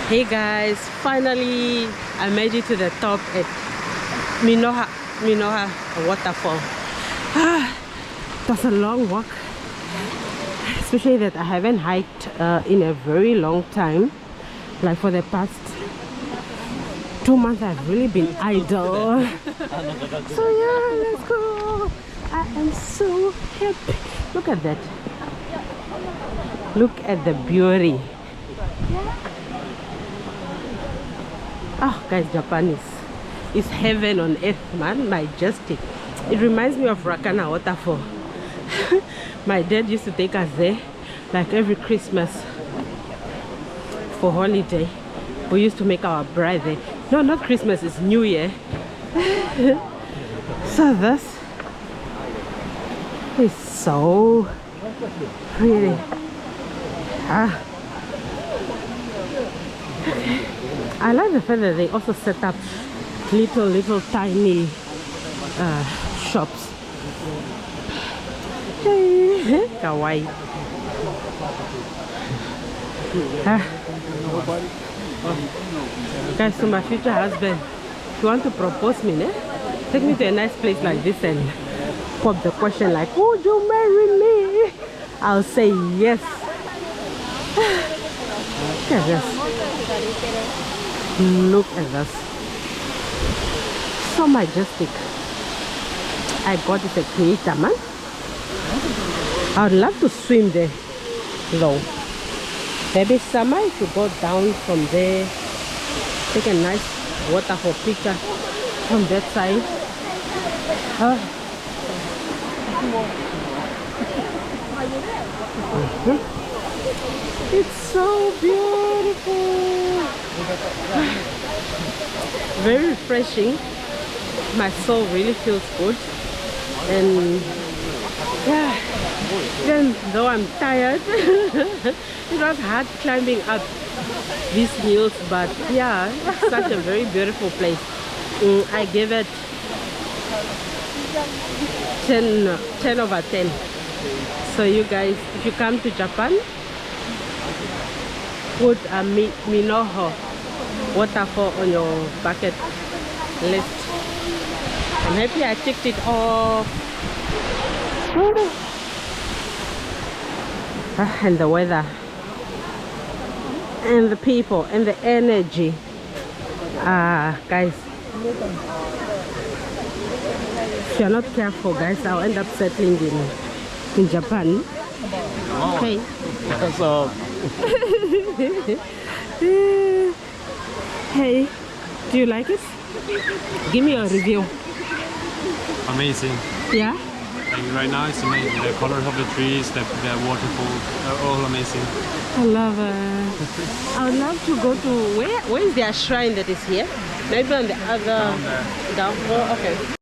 Hey guys, finally I made it to the top at Minoh Waterfall. That's a long walk, especially that I haven't hiked in a very long time. Like for the past 2 months I've really been idle. So yeah, let's go. I am so happy. Look at that. Look at the beauty. Oh guys, Japan is heaven on earth, man. Majestic. It reminds me of Rakana Waterfall. My dad used to take us there like every Christmas for holiday. We used to make our bride there. No, not Christmas, it's New Year. So this is so pretty. I like the fact that they also set up little tiny shops. Hey, kawaii. Guys, to my future husband, if you want to propose me, take me to a nice place like this and pop the question like, would you marry me? I'll say yes. Look at this. Look at this. So majestic. I got it a creator, man. I would love to swim there though. Maybe summer if you go down from there, take a nice waterfall picture from that side. It's so beautiful. Very refreshing. My soul really feels good. And yeah, even though I'm tired, it was hard climbing up these hills, but yeah, it's such a very beautiful place. I give it 10 over 10. So you guys, if you come to Japan, put a Minoh Waterfall on your bucket list. I'm happy I ticked it off. And the weather and the people and the energy. Guys, if you're not careful, guys, I'll end up settling in Japan. Okay. Hey, do you like it? Give me a review. Amazing. Yeah? Like right now it's amazing. The colors of the trees, the waterfall, are all amazing. I love it. I would love to go to where is their shrine that is here? Maybe on the other Down there. down. Oh, okay.